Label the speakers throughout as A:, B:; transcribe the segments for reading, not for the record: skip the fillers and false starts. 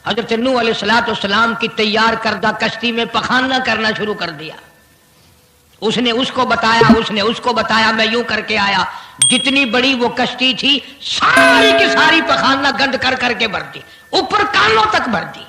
A: حضرت نوح علیہ السلام کی تیار کردہ کشتی میں پخانہ کرنا شروع کر دیا. اس نے اس کو بتایا، اس نے اس کو بتایا، میں یوں کر کے آیا. جتنی بڑی وہ کشتی تھی ساری کی ساری پخانہ گند کر کر کے بھر دی، اوپر کانوں تک بھر دی.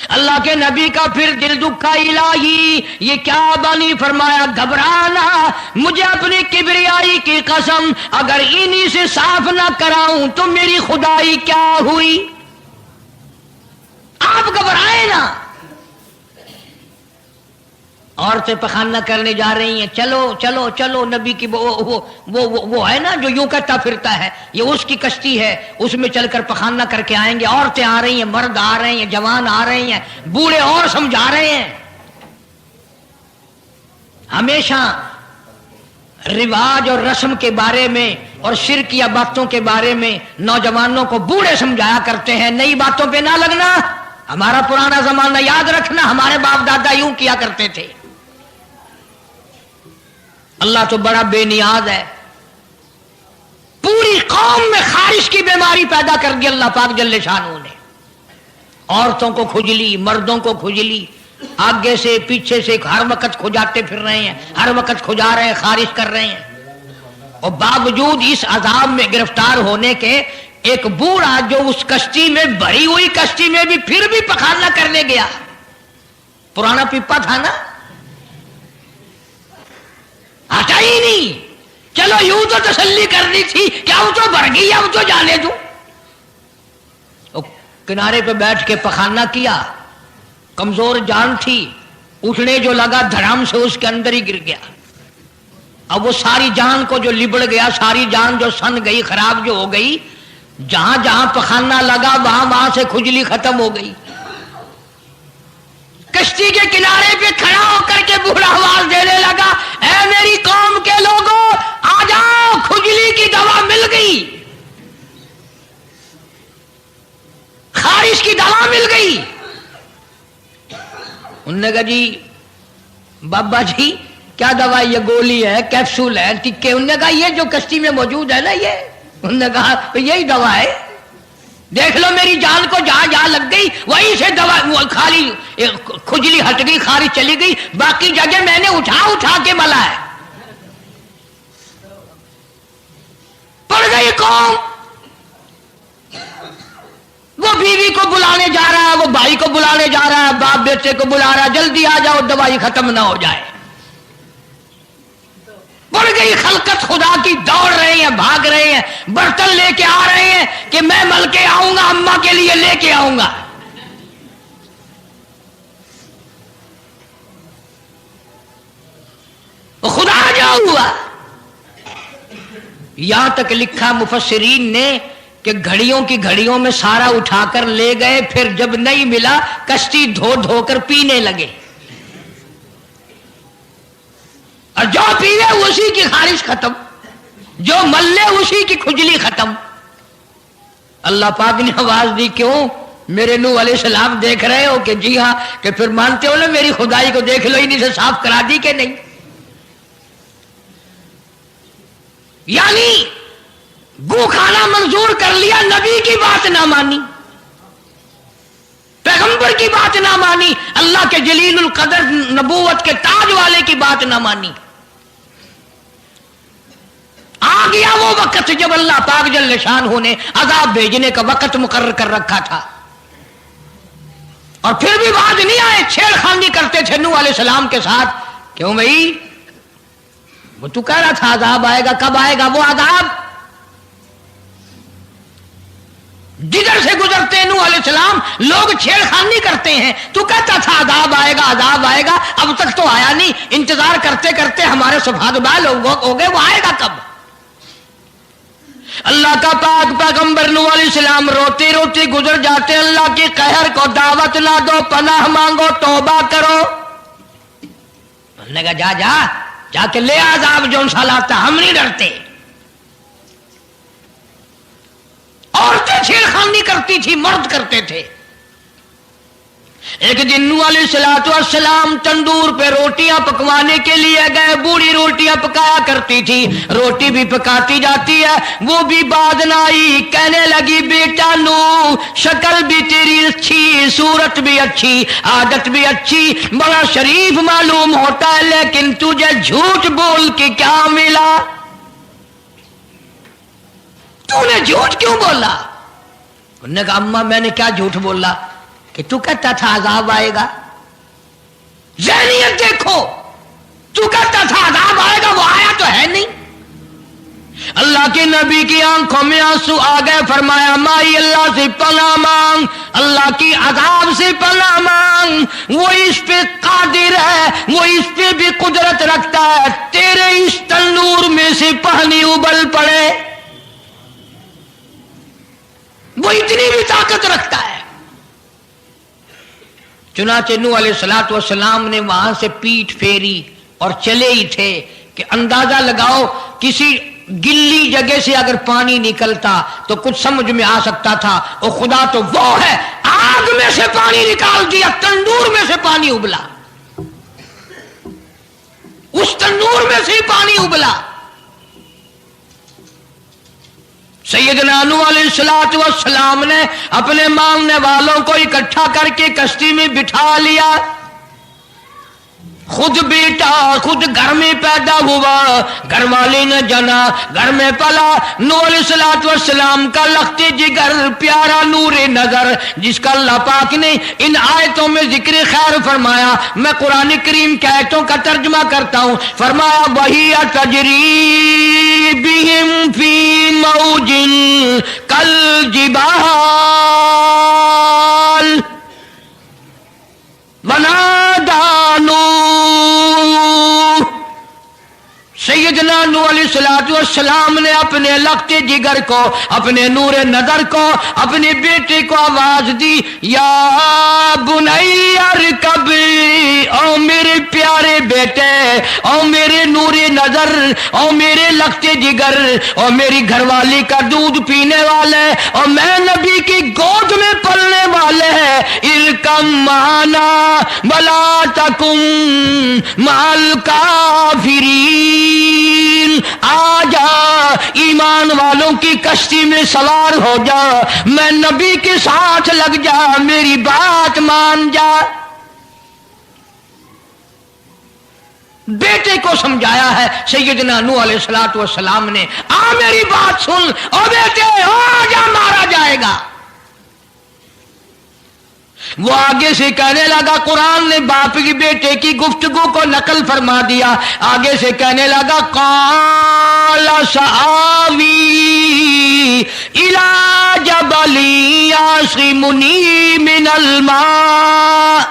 A: اللہ کے نبی کا پھر دل دکھا، الہی یہ کیا بانی؟ فرمایا گھبرانا، مجھے اپنی کبریائی کی قسم اگر انہی سے صاف نہ کراؤں تو میری خدائی کیا ہوئی؟ آپ گھبرائے نا. عورتیں پخانہ کرنے جا رہی ہیں، چلو چلو چلو. نبی کی وہ ہے نا جو یوں کہتا پھرتا ہے، یہ اس کی کشتی ہے، اس میں چل کر پخانہ کر کے آئیں گے. عورتیں آ رہی ہیں، مرد آ رہے ہیں، جوان آ رہے ہیں، بوڑھے اور سمجھا رہے ہیں. ہمیشہ رواج اور رسم کے بارے میں اور شرک یا باتوں کے بارے میں نوجوانوں کو بوڑھے سمجھایا کرتے ہیں. نئی باتوں پہ نہ لگنا، ہمارا پرانا زمانہ یاد رکھنا، ہمارے باپ دادا یوں کیا کرتے تھے. اللہ تو بڑا بے نیاز ہے. پوری قوم میں خارش کی بیماری پیدا کر دی اللہ پاک جل شانہ نے. عورتوں کو کھجلی، مردوں کو کھجلی، آگے سے پیچھے سے ہر وقت کھجاتے پھر رہے ہیں، ہر وقت کھجا رہے ہیں، خارش کر رہے ہیں. اور باوجود اس عذاب میں گرفتار ہونے کے ایک بوڑھا جو اس کشتی میں بھری ہوئی کشتی میں بھی پھر بھی پخانہ کرنے گیا. پرانا پیپا تھا نا، ہٹا ہی نہیں. چلو یوں تو تسلی کرنی تھی کہ اب تو بھر گئی، اب تو جانے دوں. کنارے پہ بیٹھ کے پخانہ کیا، کمزور جان تھی، اٹھنے جو لگا دھڑام سے اس کے اندر ہی گر گیا. اب وہ ساری جان کو جو لبڑ گیا، ساری جان جو سن گئی، خراب جو ہو گئی، جہاں جہاں پخانہ لگا وہاں سے کھجلی ختم ہو گئی. کشتی کے کنارے پہ کھڑا ہو کر کے بوڑھا آواز دینے لگا، اے میری قوم کے لوگوں آ جاؤ، کھجلی کی دوا مل گئی، خارش کی دوا مل گئی. انہوں نے کہا جی بابا جی کیا دوا؟ یہ گولی ہے، کیپسول ہے، ٹکے؟ انہوں نے کہا یہ جو کشتی میں موجود ہے نا یہ. انہوں نے کہا یہی دوا ہے، دیکھ لو میری جان کو جہاں جہاں لگ گئی وہیں سے دوا، خالی کھجلی ہٹ گئی، خارش چلی گئی، باقی جگہ میں نے اٹھا اٹھا کے ملا ہے. پڑ گئی قوم. وہ بیوی کو بلانے جا رہا ہے، وہ بھائی کو بلانے جا رہا ہے، باپ بیٹے کو بلا رہا ہے، جلدی آ جاؤ دوائی ختم نہ ہو جائے. پڑ گئی خلقت خدا کی، دوڑ رہے ہیں، بھاگ رہے ہیں، برتن لے کے آ رہے ہیں کہ میں مل کے آؤں گا، اماں کے لیے لے کے آؤں گا. خدا جا ہوا. یہاں تک لکھا مفسرین نے کہ گھڑیوں کی گھڑیوں میں سارا اٹھا کر لے گئے، پھر جب نہیں ملا کشتی دھو دھو کر پینے لگے، اور جو پیوے اسی کی خارش ختم، جو ملے اسی کی کھجلی ختم. اللہ پاک نے آواز دی، کیوں میرے نوح علیہ السلام دیکھ رہے ہو؟ کہ جی ہاں. کہ پھر مانتے ہو نا میری خدائی کو؟ دیکھ لو انہیں سے صاف کرا دی کہ نہیں. یعنی گو کھانا منظور کر لیا، نبی کی بات نہ مانی، پیغمبر کی بات نہ مانی، اللہ کے جلیل القدر نبوت کے تاج والے کی بات نہ مانی. آ گیا وہ وقت جب اللہ پاک جل شانہ نے عذاب بھیجنے کا وقت مقرر کر رکھا تھا، اور پھر بھی باز نہیں آئے. چھیڑ خانی کرتے تھے نوح علیہ السلام کے ساتھ. کیوں بھائی؟ وہ تو کہہ رہا تھا عذاب آئے گا، کب آئے گا وہ عذاب؟ جدھر سے گزرتے ہیں نوح علیہ السلام لوگ چھیڑ خانی کرتے ہیں. تو کہتا تھا عذاب آئے گا، عذاب آئے گا، اب تک تو آیا نہیں. انتظار کرتے کرتے ہمارے سبحان بال ہو گئے، وہ آئے گا کب؟ اللہ کا پاک پیغمبر نوح علیہ السلام روتی روتی گزر جاتے. اللہ کے قہر کو دعوت نہ دو، پناہ مانگو، توبہ کرو. انہوں نے کہا جا جا جا کے لے عذاب جو سا لاتا، ہم نہیں ڈرتے. عورتیں چھیڑخانی کرتی تھی، مرد کرتے تھے. ایک دن نوح علیہ الصلوۃ والسلام تندور پہ روٹیاں پکوانے کے لیے گئے. بوڑھی روٹیاں پکایا کرتی تھی, روٹی بھی پکاتی جاتی ہے, وہ بھی بعد نہ آئی. کہنے لگی بیٹا نوح, شکل بھی تیری اچھی, صورت بھی اچھی, عادت بھی اچھی, بڑا شریف معلوم ہوتا ہے, لیکن تجھے جھوٹ بول کے کیا ملا؟ تو نے جھوٹ کیوں بولا؟ انہوں نے کہا اماں میں نے کیا جھوٹ بولا کہ تو کہتا تھا عذاب آئے گا. ذہنیت دیکھو, تو کہتا تھا عذاب آئے گا, وہ آیا تو ہے نہیں. اللہ کے نبی کی آنکھوں میں آنسو آ گئے. فرمایا مائی اللہ سے پناہ مانگ, اللہ کی عذاب سے پناہ مانگ, وہ اس پہ قادر ہے, وہ اس پہ بھی قدرت رکھتا ہے. تیرے اس تنور میں سے پانی ابل پڑے, وہ اتنی بھی طاقت رکھتا ہے. چنانچہ نوح علیہ الصلوۃ والسلام نے وہاں سے پیٹھ پھیری اور چلے ہی تھے کہ اندازہ لگاؤ کسی گلی جگہ سے اگر پانی نکلتا تو کچھ سمجھ میں آ سکتا تھا. اور خدا تو وہ ہے, آگ میں سے پانی نکال دیا, تندور میں سے پانی ابلا, اس تندور میں سے پانی ابلا. سیدنا نوح علیہ الصلوۃ والسلام نے اپنے ماننے والوں کو اکٹھا کر کے کشتی میں بٹھا لیا. خود بیٹا خود گھر میں پیدا ہوا, گھر والے نے جنا, گھر میں پلا. نوح علیہ الصلوۃ والسلام کا لخت جگر, پیارا نور نظر, جس کا اللہ پاک نے ان آیتوں میں ذکر خیر فرمایا. میں قرآن کریم کی آیتوں کا ترجمہ کرتا ہوں. فرمایا وہی تجری بہم فی موج کالجبال ونادى نوح. سیدنا نوح علیہ الصلوۃ والسلام نے اپنے لخت جگر کو, اپنے نور نظر کو, اپنے بیٹے کو آواز دی, یا بنی ارکب, او میرے پیارے بیٹے, او میرے نور نظر, او میرے لخت جگر, او میری گھر والی کا دودھ پینے والے, اور میں نبی کی گود میں پلنے والے ہیں, ارکم معنا ولا تکن مع الکافرین. آ جا, ایمان والوں کی کشتی میں سوار ہو جا, میں نبی کے ساتھ لگ جا, میری بات مان جا. بیٹے کو سمجھایا ہے سیدنا نوح علیہ الصلوۃ والسلام نے, آ میری بات سن, او بیٹے آ جا, مارا جائے گا. وہ آگے سے کہنے لگا, قرآن نے باپ کی بیٹے کی گفتگو کو نقل فرما دیا. آگے سے کہنے لگا قال سآوی الی جبل یعصمنی من الماء.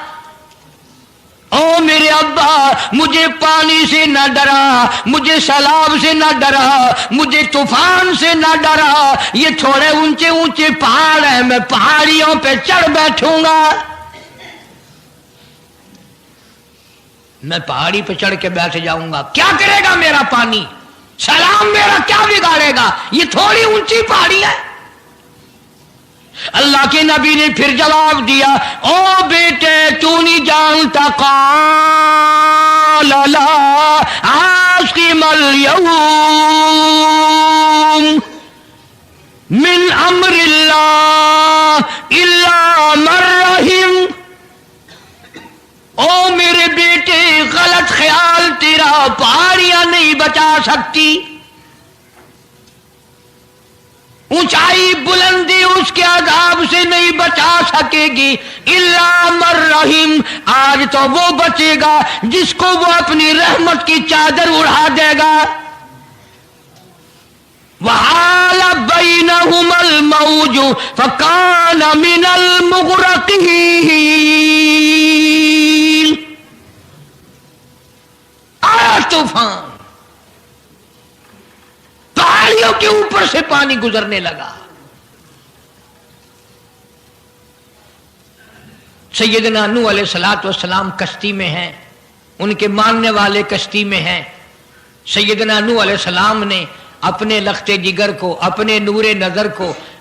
A: او میرے ابا, مجھے پانی سے نہ ڈرا, مجھے سیلاب سے نہ ڈرا, مجھے طوفان سے نہ ڈرا. یہ تھوڑے اونچے اونچے پہاڑ ہیں, میں پہاڑیوں پہ چڑھ بیٹھوں گا, میں پہاڑی پہ چڑھ کے بیٹھ جاؤں گا. کیا کرے گا میرا پانی, سیلاب میرا کیا بگاڑے گا, یہ تھوڑی اونچی پہاڑی ہے. اللہ کے نبی نے پھر جواب دیا, او بیٹے تو نہیں جانتا, قال لا عاصم اليوم من امر اللہ الا من رحم. او میرے بیٹے غلط خیال تیرا, پہاڑیاں نہیں بچا سکتی, اونچائی بلندی اس کے عذاب سے نہیں بچا سکے گی, الا من رحم. آج تو وہ بچے گا جس کو وہ اپنی رحمت کی چادر اڑا دے گا. وحال بینہم الموج فکان من المغرقین. آیا طوفان, پہاڑیوں کے اوپر سے پانی گزرنے لگا. سیدنا نوح علیہ الصلوۃ والسلام کشتی میں ہیں, ان کے ماننے والے کشتی میں ہیں. سیدنا نوح علیہ السلام نے اپنے لخت جگر کو, اپنے نور نظر کو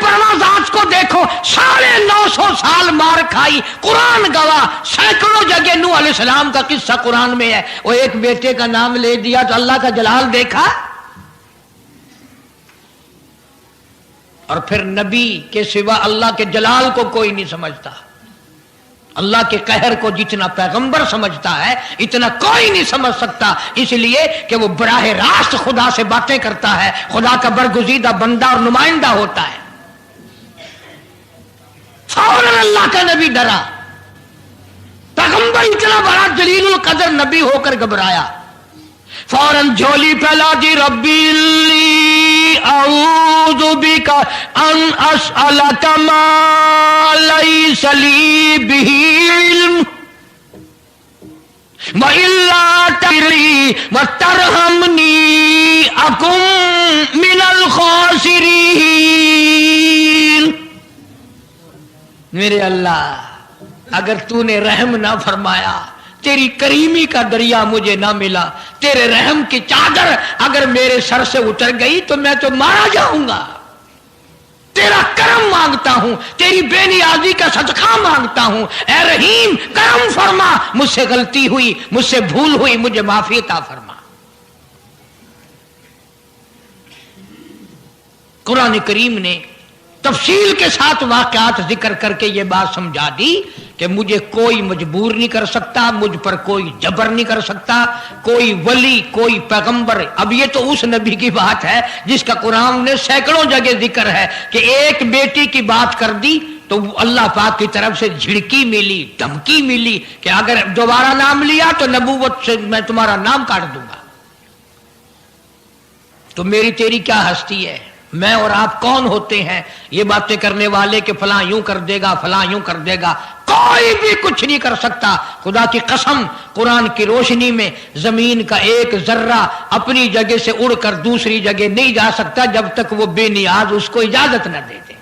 A: پرواہ ذات کو دیکھو، 950 سال مار کھائی، قرآن گواہ، سینکڑوں جگہ نوح علیہ السلام کا قصہ قرآن میں ہے، وہ ایک بیٹے کا نام لے دیا تو اللہ کا جلال دیکھا۔ اور پھر نبی کے سوا اللہ کے جلال کو کوئی نہیں سمجھتا، اللہ کے قہر کو جتنا پیغمبر سمجھتا ہے اتنا کوئی نہیں سمجھ سکتا، اس لیے کہ وہ براہ راست خدا سے باتیں کرتا ہے، خدا کا برگزیدہ بندہ اور نمائندہ ہوتا ہے۔ فوراً اللہ کا نبی ڈرا، پیغمبر اتنا بڑا جلیل القدر نبی ہو کر گھبرایا، فوراً جھولی پھیلا دی، ربی لی اعوذ بک ان اسألک ما لیس لی بہ علم وإلا تغفر وترحمنی اکن من الخاسرین۔ میرے اللہ اگر تو نے رحم نہ فرمایا، تیری کریمی کا دریا مجھے نہ ملا، تیرے رحم کی چادر اگر میرے سر سے اتر گئی تو میں تو مارا جاؤں گا۔ تیرا کرم مانگتا ہوں، تیری بے نیازی کا صدقہ مانگتا ہوں، اے رحیم کرم فرما، مجھ سے غلطی ہوئی، مجھ سے بھول ہوئی، مجھے معافی عطا فرما۔ قرآن کریم نے تفصیل کے ساتھ واقعات ذکر کر کے یہ بات سمجھا دی کہ مجھے کوئی مجبور نہیں کر سکتا، مجھ پر کوئی جبر نہیں کر سکتا، کوئی ولی، کوئی پیغمبر۔ اب یہ تو اس نبی کی بات ہے جس کا قرآن نے سینکڑوں جگہ ذکر ہے کہ ایک بیٹی کی بات کر دی تو اللہ پاک کی طرف سے جھڑکی ملی، دھمکی ملی کہ اگر دوبارہ نام لیا تو نبوت سے میں تمہارا نام کاٹ دوں گا۔ تو میری تیری کیا ہستی ہے؟ میں اور آپ کون ہوتے ہیں یہ باتیں کرنے والے کہ فلاں یوں کر دے گا، فلاں یوں کر دے گا؟ کوئی بھی کچھ نہیں کر سکتا۔ خدا کی قسم قرآن کی روشنی میں زمین کا ایک ذرہ اپنی جگہ سے اڑ کر دوسری جگہ نہیں جا سکتا جب تک وہ بے نیاز اس کو اجازت نہ دے دے۔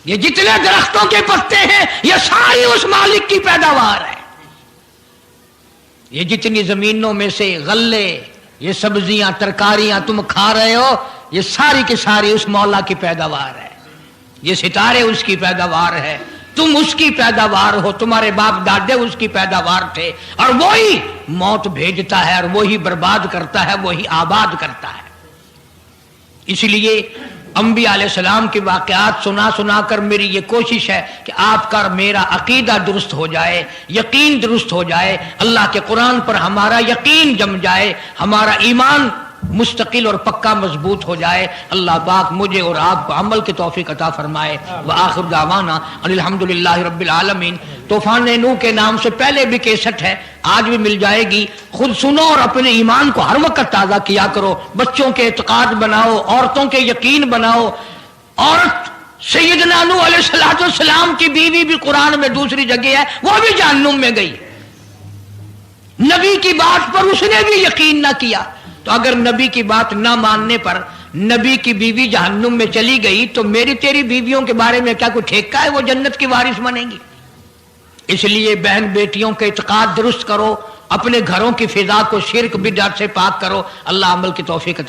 A: یہ جتنے درختوں کے پتے ہیں یہ ساری اس مالک کی پیداوار ہے۔ یہ جتنی زمینوں میں سے غلے، یہ سبزیاں، ترکاریاں تم کھا رہے ہو، یہ ساری کی ساری اس مولا کی پیداوار ہے۔ یہ ستارے اس کی پیداوار ہے، تم اس کی پیداوار ہو، تمہارے باپ دادے اس کی پیداوار تھے، اور وہی موت بھیجتا ہے اور وہی برباد کرتا ہے، وہی آباد کرتا ہے۔ اس لیے انبیاء علیہ السلام کے واقعات سنا سنا کر میری یہ کوشش ہے کہ آپ کا اور میرا عقیدہ درست ہو جائے، یقین درست ہو جائے، اللہ کے قرآن پر ہمارا یقین جم جائے، ہمارا ایمان مستقل اور پکا مضبوط ہو جائے۔ اللہ پاک مجھے اور آپ کو عمل کی توفیق عطا فرمائے۔ وآخر دعوانا ان الحمدللہ رب العالمین۔ طوفان نوح کے نام سے پہلے بھی کیسٹ ہے، آج بھی مل جائے گی، خود سنو اور اپنے ایمان کو ہر وقت تازہ کیا کرو، بچوں کے اعتقاد بناؤ، عورتوں کے یقین بناؤ۔ عورت سیدنا نوح علیہ السلام کی بیوی بھی قرآن میں دوسری جگہ ہے، وہ بھی جہنم میں گئی، نبی کی بات پر اس نے بھی یقین نہ کیا۔ تو اگر نبی کی بات نہ ماننے پر نبی کی بیوی جہنم میں چلی گئی تو میری تیری بیویوں کے بارے میں کیا کوئی ٹھیکہ ہے وہ جنت کی وارث بنیں گی؟ اس لیے بہن بیٹیوں کے اعتقاد درست کرو، اپنے گھروں کی فضا کو شرک بدعت سے پاک کرو۔ اللہ عمل کی توفیق عطا